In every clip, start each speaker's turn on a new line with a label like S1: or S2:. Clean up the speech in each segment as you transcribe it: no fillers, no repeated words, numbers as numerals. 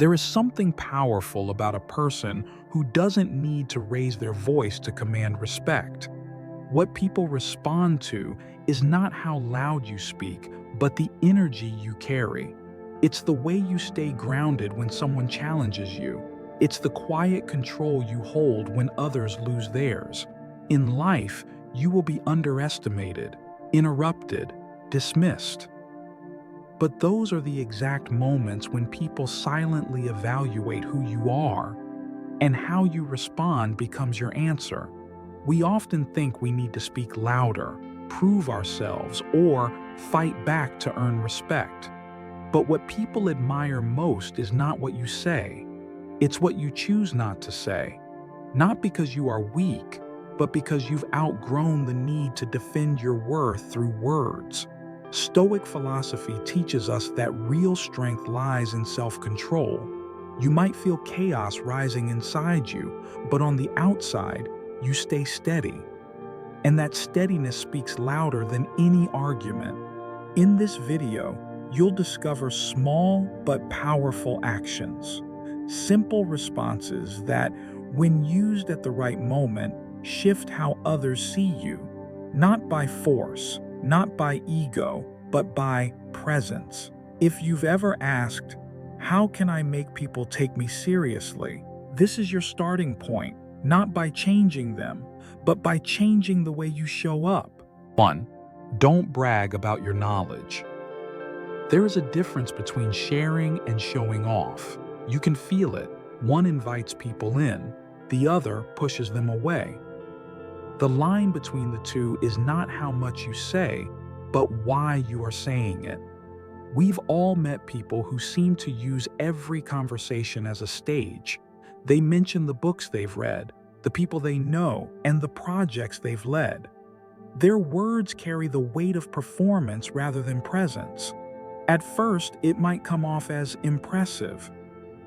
S1: There is something powerful about a person who doesn't need to raise their voice to command respect. What people respond to is not how loud you speak, but the energy you carry. It's the way you stay grounded when someone challenges you. It's the quiet control you hold when others lose theirs. In life, you will be underestimated, interrupted, dismissed. But those are the exact moments when people silently evaluate who you are, and how you respond becomes your answer. We often think we need to speak louder, prove ourselves, or fight back to earn respect. But what people admire most is not what you say. It's what you choose not to say. Not because you are weak, but because you've outgrown the need to defend your worth through words. Stoic philosophy teaches us that real strength lies in self-control. You might feel chaos rising inside you, but on the outside, you stay steady. And that steadiness speaks louder than any argument. In this video, you'll discover small but powerful actions, simple responses that, when used at the right moment, shift how others see you, not by force, not by ego, but by presence. If you've ever asked, "How can I make people take me seriously?" This is your starting point, not by changing them, but by changing the way you show up. 1. Don't brag about your knowledge. There is a difference between sharing and showing off. You can feel it. One invites people in, the other pushes them away. The line between the two is not how much you say, but why you are saying it. We've all met people who seem to use every conversation as a stage. They mention the books they've read, the people they know, and the projects they've led. Their words carry the weight of performance rather than presence. At first, it might come off as impressive,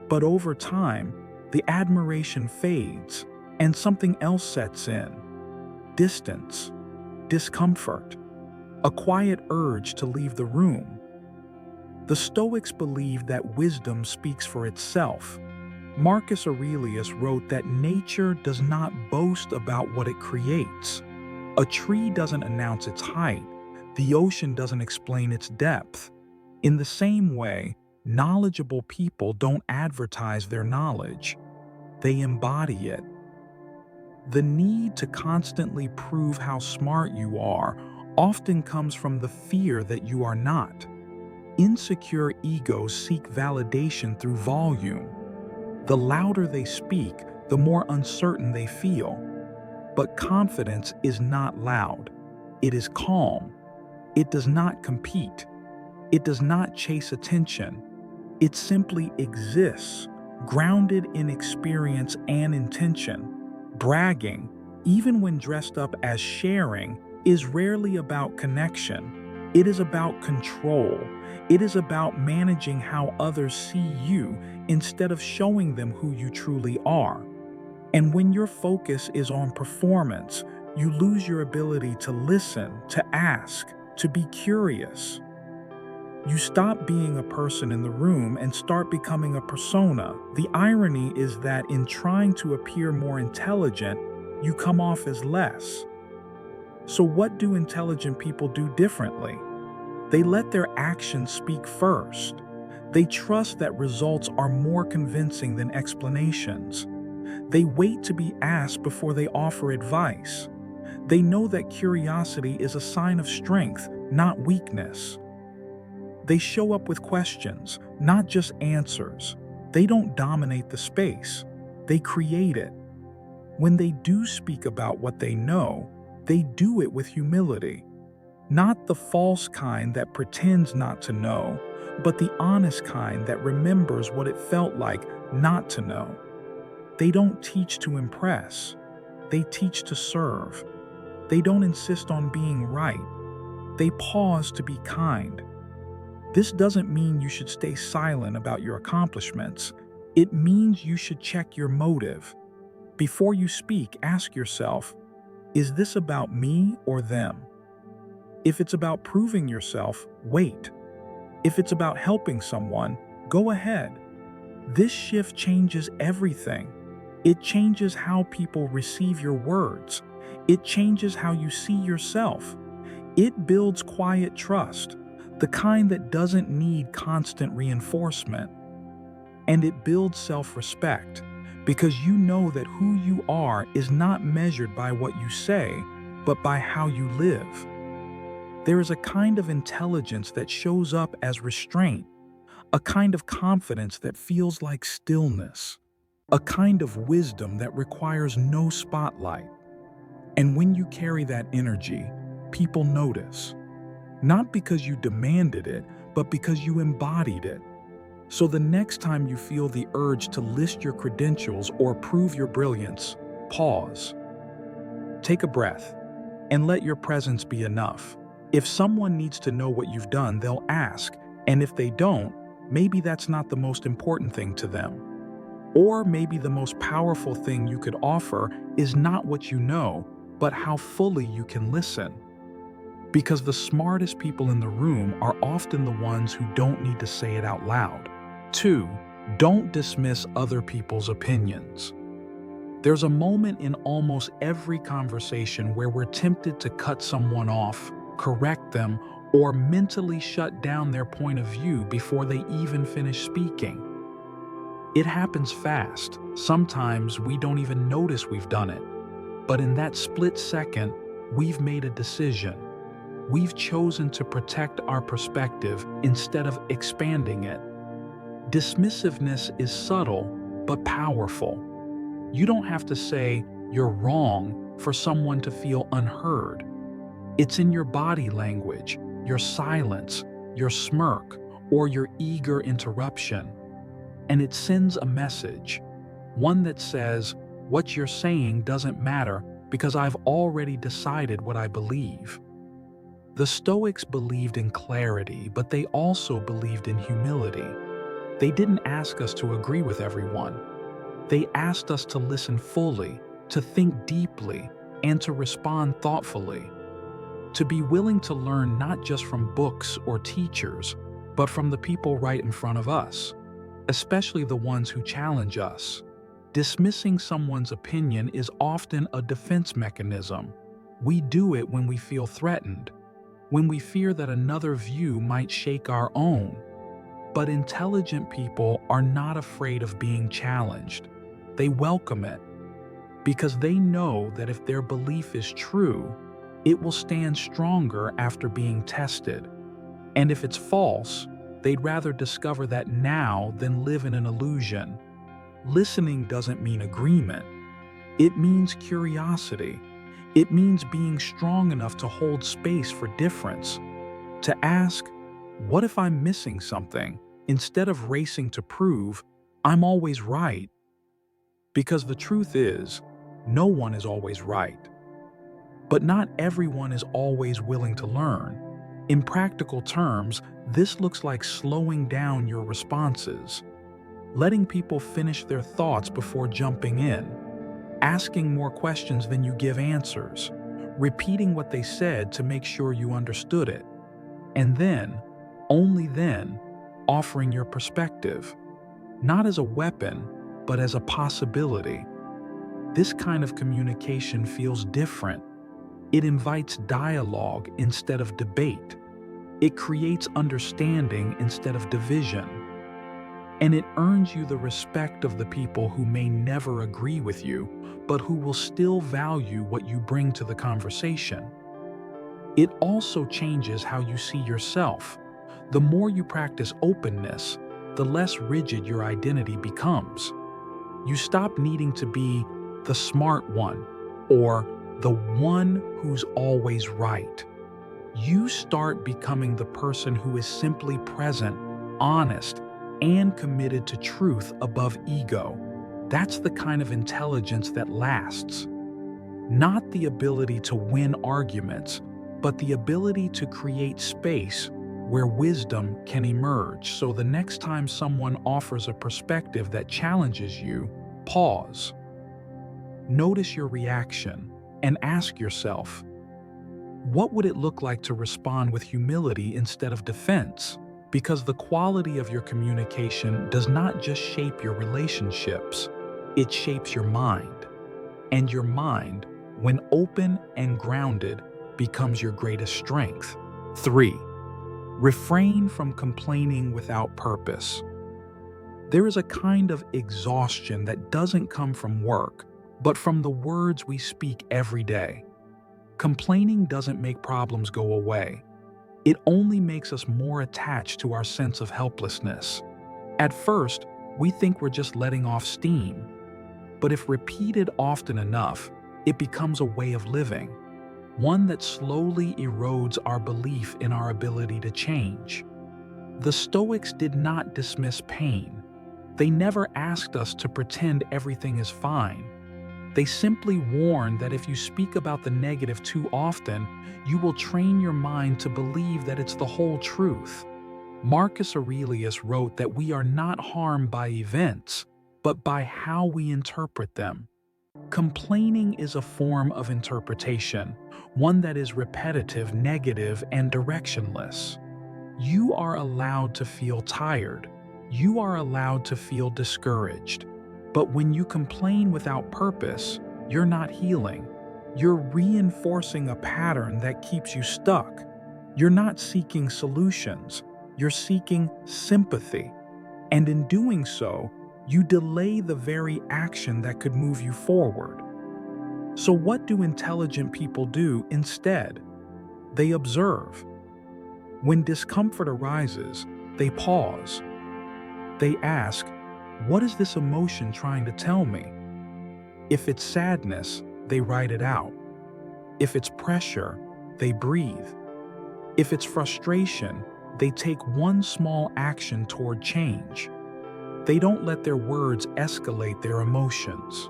S1: but over time, the admiration fades and something else sets in. Distance, discomfort, a quiet urge to leave the room. The Stoics believed that wisdom speaks for itself. Marcus Aurelius wrote that nature does not boast about what it creates. A tree doesn't announce its height. The ocean doesn't explain its depth. In the same way, knowledgeable people don't advertise their knowledge. They embody it. The need to constantly prove how smart you are often comes from the fear that you are not. Insecure egos seek validation through volume. The louder they speak, the more uncertain they feel. But confidence is not loud. It is calm. It does not compete. It does not chase attention. It simply exists, grounded in experience and intention. Bragging, even when dressed up as sharing, is rarely about connection. It is about control. It is about managing how others see you instead of showing them who you truly are. And when your focus is on performance, you lose your ability to listen, to ask, to be curious. You stop being a person in the room and start becoming a persona. The irony is that in trying to appear more intelligent, you come off as less. So what do intelligent people do differently? They let their actions speak first. They trust that results are more convincing than explanations. They wait to be asked before they offer advice. They know that curiosity is a sign of strength, not weakness. They show up with questions, not just answers. They don't dominate the space. They create it. When they do speak about what they know, they do it with humility. Not the false kind that pretends not to know, but the honest kind that remembers what it felt like not to know. They don't teach to impress. They teach to serve. They don't insist on being right. They pause to be kind. This doesn't mean you should stay silent about your accomplishments. It means you should check your motive. Before you speak, ask yourself, is this about me or them? If it's about proving yourself, wait. If it's about helping someone, go ahead. This shift changes everything. It changes how people receive your words. It changes how you see yourself. It builds quiet trust, the kind that doesn't need constant reinforcement. And it builds self-respect, because you know that who you are is not measured by what you say, but by how you live. There is a kind of intelligence that shows up as restraint, a kind of confidence that feels like stillness, a kind of wisdom that requires no spotlight. And when you carry that energy, people notice. Not because you demanded it, but because you embodied it. So the next time you feel the urge to list your credentials or prove your brilliance, pause. Take a breath, and let your presence be enough. If someone needs to know what you've done, they'll ask, and if they don't, maybe that's not the most important thing to them. Or maybe the most powerful thing you could offer is not what you know, but how fully you can listen. Because the smartest people in the room are often the ones who don't need to say it out loud. 2. Don't dismiss other people's opinions. There's a moment in almost every conversation where we're tempted to cut someone off, correct them, or mentally shut down their point of view before they even finish speaking. It happens fast. Sometimes we don't even notice we've done it. But in that split second, we've made a decision. We've chosen to protect our perspective instead of expanding it. Dismissiveness is subtle but powerful. You don't have to say you're wrong for someone to feel unheard. It's in your body language, your silence, your smirk, or your eager interruption. And it sends a message, one that says, what you're saying doesn't matter because I've already decided what I believe. The Stoics believed in clarity, but they also believed in humility. They didn't ask us to agree with everyone. They asked us to listen fully, to think deeply, and to respond thoughtfully. To be willing to learn not just from books or teachers, but from the people right in front of us, especially the ones who challenge us. Dismissing someone's opinion is often a defense mechanism. We do it when we feel threatened, when we fear that another view might shake our own. But intelligent people are not afraid of being challenged. They welcome it, because they know that if their belief is true, it will stand stronger after being tested. And if it's false, they'd rather discover that now than live in an illusion. Listening doesn't mean agreement. It means curiosity. It means being strong enough to hold space for difference. To ask, what if I'm missing something? Instead of racing to prove, I'm always right. Because the truth is, no one is always right. But not everyone is always willing to learn. In practical terms, this looks like slowing down your responses, letting people finish their thoughts before jumping in, asking more questions than you give answers, repeating what they said to make sure you understood it, and then, only then, offering your perspective, not as a weapon, but as a possibility. This kind of communication feels different. It invites dialogue instead of debate. It creates understanding instead of division. And it earns you the respect of the people who may never agree with you, but who will still value what you bring to the conversation. It also changes how you see yourself. The more you practice openness, the less rigid your identity becomes. You stop needing to be the smart one or the one who's always right. You start becoming the person who is simply present, honest, and committed to truth above ego. That's the kind of intelligence that lasts. Not the ability to win arguments, but the ability to create space where wisdom can emerge. So the next time someone offers a perspective that challenges you, pause. Notice your reaction and ask yourself, what would it look like to respond with humility instead of defense? Because the quality of your communication does not just shape your relationships, it shapes your mind. And your mind, when open and grounded, becomes your greatest strength. 3. Refrain from complaining without purpose. There is a kind of exhaustion that doesn't come from work, but from the words we speak every day. Complaining doesn't make problems go away. It only makes us more attached to our sense of helplessness. At first, we think we're just letting off steam. But if repeated often enough, it becomes a way of living, one that slowly erodes our belief in our ability to change. The Stoics did not dismiss pain. They never asked us to pretend everything is fine. They simply warned that if you speak about the negative too often, you will train your mind to believe that it's the whole truth. Marcus Aurelius wrote that we are not harmed by events, but by how we interpret them. Complaining is a form of interpretation, one that is repetitive, negative, and directionless. You are allowed to feel tired. You are allowed to feel discouraged. But when you complain without purpose, you're not healing. You're reinforcing a pattern that keeps you stuck. You're not seeking solutions. You're seeking sympathy. And in doing so, you delay the very action that could move you forward. So what do intelligent people do instead? They observe. When discomfort arises, they pause. They ask, what is this emotion trying to tell me? If it's sadness, they write it out. If it's pressure, they breathe. If it's frustration, they take one small action toward change. They don't let their words escalate their emotions.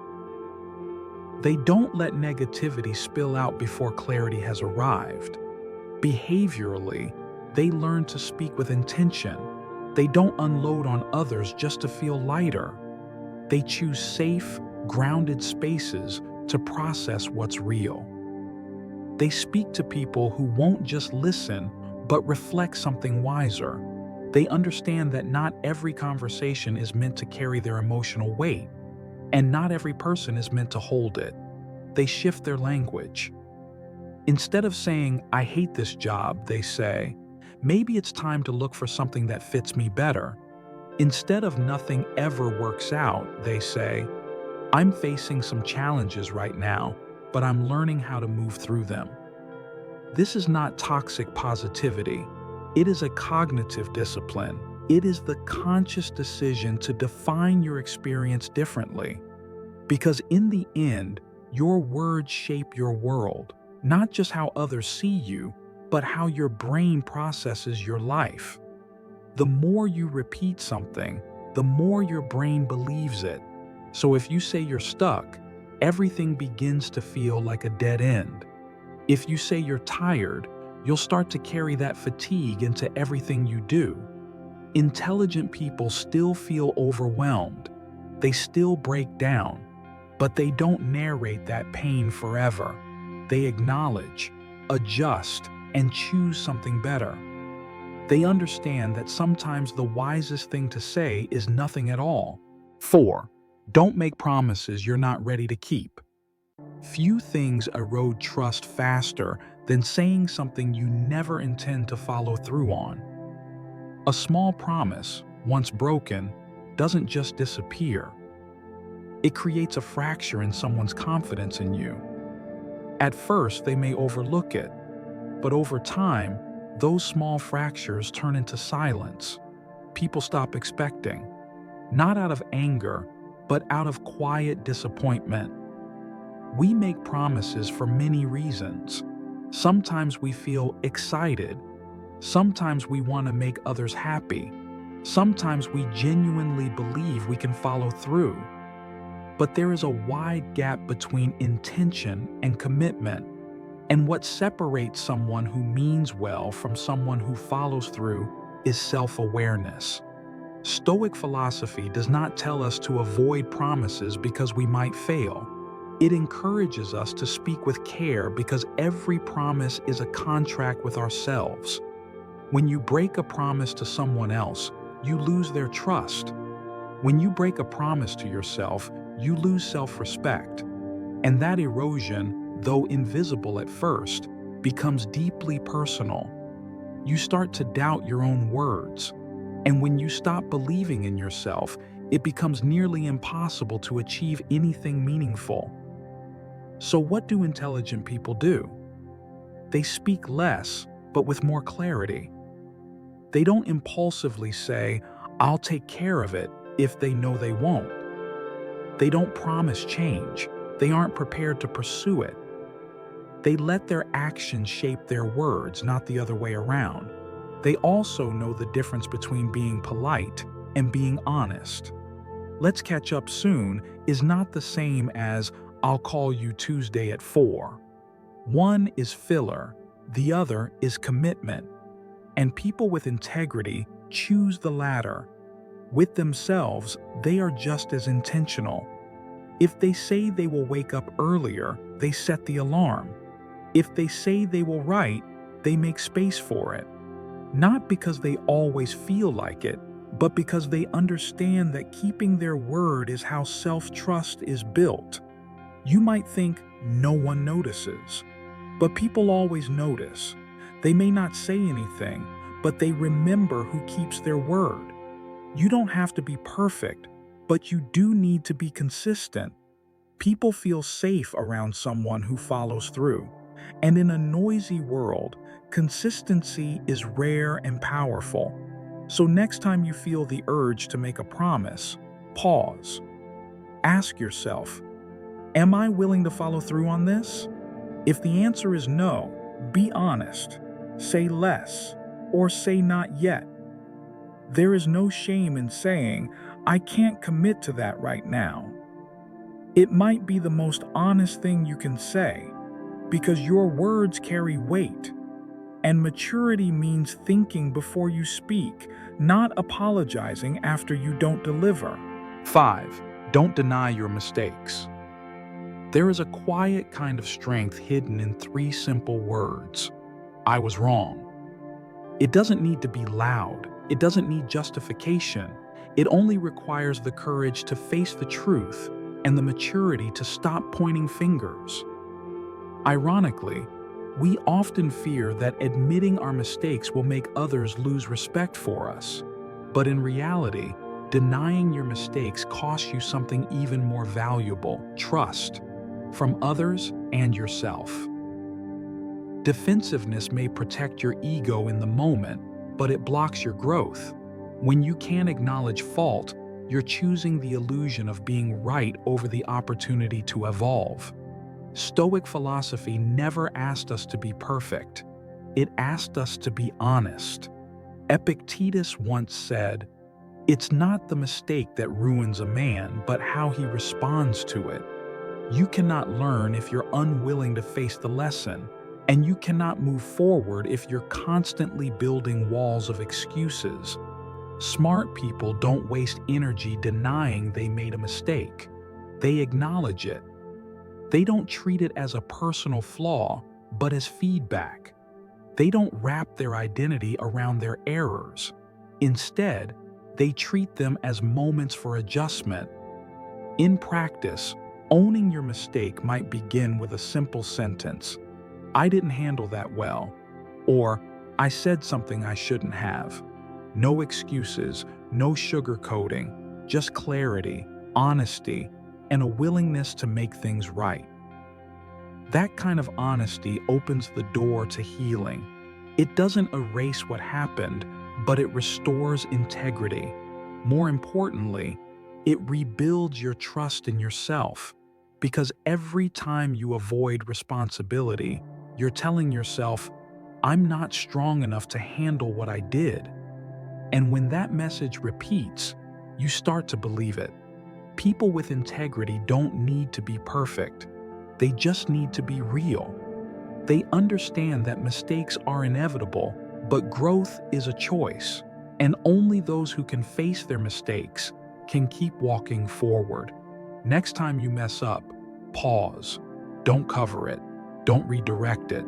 S1: They don't let negativity spill out before clarity has arrived. Behaviorally, they learn to speak with intention. They don't unload on others just to feel lighter. They choose safe, grounded spaces to process what's real. They speak to people who won't just listen, but reflect something wiser. They understand that not every conversation is meant to carry their emotional weight, and not every person is meant to hold it. They shift their language. Instead of saying, I hate this job, they say, maybe it's time to look for something that fits me better. Instead of nothing ever works out, they say, I'm facing some challenges right now, but I'm learning how to move through them. This is not toxic positivity. It is a cognitive discipline. It is the conscious decision to define your experience differently. Because in the end, your words shape your world, not just how others see you, but how your brain processes your life. The more you repeat something, the more your brain believes it. So if you say you're stuck, everything begins to feel like a dead end. If you say you're tired, you'll start to carry that fatigue into everything you do. Intelligent people still feel overwhelmed. They still break down, but they don't narrate that pain forever. They acknowledge, adjust, and choose something better. They understand that sometimes the wisest thing to say is nothing at all. 4. Don't make promises you're not ready to keep. Few things erode trust faster than saying something you never intend to follow through on. A small promise, once broken, doesn't just disappear. It creates a fracture in someone's confidence in you. At first, they may overlook it, but over time, those small fractures turn into silence. People stop expecting, not out of anger, but out of quiet disappointment. We make promises for many reasons. Sometimes we feel excited. Sometimes we want to make others happy. Sometimes we genuinely believe we can follow through. But there is a wide gap between intention and commitment. And what separates someone who means well from someone who follows through is self-awareness. Stoic philosophy does not tell us to avoid promises because we might fail. It encourages us to speak with care because every promise is a contract with ourselves. When you break a promise to someone else, you lose their trust. When you break a promise to yourself, you lose self-respect. And that erosion, though invisible at first, becomes deeply personal. You start to doubt your own words. And when you stop believing in yourself, it becomes nearly impossible to achieve anything meaningful. So what do intelligent people do? They speak less, but with more clarity. They don't impulsively say, "I'll take care of it," if they know they won't. They don't promise change. They aren't prepared to pursue it. They let their actions shape their words, not the other way around. They also know the difference between being polite and being honest. "Let's catch up soon" is not the same as "I'll call you Tuesday at 4." One is filler, the other is commitment. And people with integrity choose the latter. With themselves, they are just as intentional. If they say they will wake up earlier, they set the alarm. If they say they will write, they make space for it. Not because they always feel like it, but because they understand that keeping their word is how self-trust is built. You might think no one notices, but people always notice. They may not say anything, but they remember who keeps their word. You don't have to be perfect, but you do need to be consistent. People feel safe around someone who follows through. And in a noisy world, consistency is rare and powerful. So next time you feel the urge to make a promise, pause. Ask yourself, am I willing to follow through on this? If the answer is no, be honest. Say less, or say not yet. There is no shame in saying, "I can't commit to that right now." It might be the most honest thing you can say, because your words carry weight. And maturity means thinking before you speak, not apologizing after you don't deliver. 5. Don't deny your mistakes. There is a quiet kind of strength hidden in 3 simple words. I was wrong. It doesn't need to be loud. It doesn't need justification. It only requires the courage to face the truth and the maturity to stop pointing fingers. Ironically, we often fear that admitting our mistakes will make others lose respect for us. But in reality, denying your mistakes costs you something even more valuable: trust, from others and yourself. Defensiveness may protect your ego in the moment, but it blocks your growth. When you can't acknowledge fault, you're choosing the illusion of being right over the opportunity to evolve. Stoic philosophy never asked us to be perfect. It asked us to be honest. Epictetus once said, "It's not the mistake that ruins a man, but how he responds to it." You cannot learn if you're unwilling to face the lesson, and you cannot move forward if you're constantly building walls of excuses. Smart people don't waste energy denying they made a mistake. They acknowledge it. They don't treat it as a personal flaw, but as feedback. They don't wrap their identity around their errors. Instead, they treat them as moments for adjustment. In practice, owning your mistake might begin with a simple sentence: "I didn't handle that well," or "I said something I shouldn't have." No excuses, no sugarcoating, just clarity, honesty, and a willingness to make things right. That kind of honesty opens the door to healing. It doesn't erase what happened, but it restores integrity. More importantly, it rebuilds your trust in yourself, because every time you avoid responsibility, you're telling yourself, "I'm not strong enough to handle what I did." And when that message repeats, you start to believe it. People with integrity don't need to be perfect. They just need to be real. They understand that mistakes are inevitable, but growth is a choice. And only those who can face their mistakes can keep walking forward. Next time you mess up, pause. Don't cover it. Don't redirect it.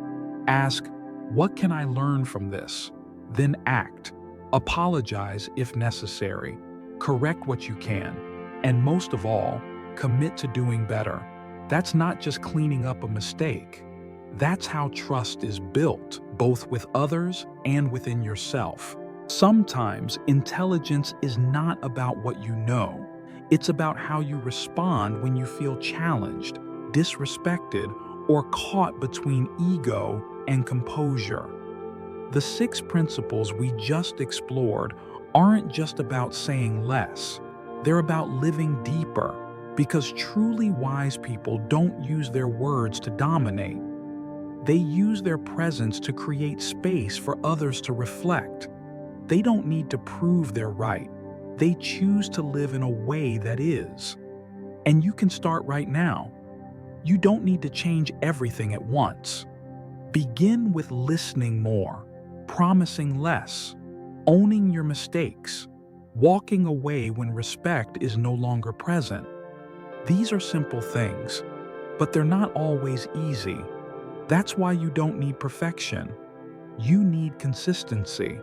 S1: Ask, what can I learn from this? Then act. Apologize if necessary. Correct what you can. And most of all, commit to doing better. That's not just cleaning up a mistake. That's how trust is built, both with others and within yourself. Sometimes intelligence is not about what you know. It's about how you respond when you feel challenged, disrespected, or caught between ego and composure. The 6 principles we just explored aren't just about saying less. They're about living deeper, because truly wise people don't use their words to dominate. They use their presence to create space for others to reflect. They don't need to prove they're right. They choose to live in a way that is. And you can start right now. You don't need to change everything at once. Begin with listening more, promising less, owning your mistakes, walking away when respect is no longer present. These are simple things, but they're not always easy. That's why you don't need perfection. You need consistency.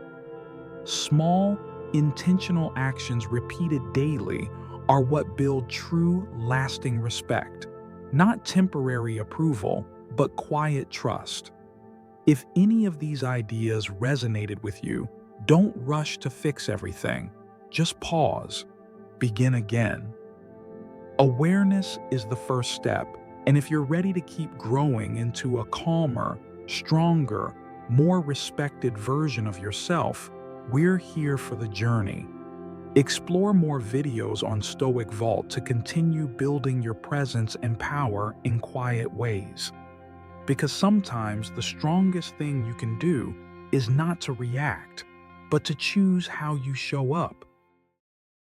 S1: Small, intentional actions repeated daily are what build true, lasting respect. Not temporary approval, but quiet trust. If any of these ideas resonated with you, don't rush to fix everything. Just pause. Begin again. Awareness is the first step, and if you're ready to keep growing into a calmer, stronger, more respected version of yourself, we're here for the journey. Explore more videos on Stoic Vault to continue building your presence and power in quiet ways. Because sometimes the strongest thing you can do is not to react, but to choose how you show up.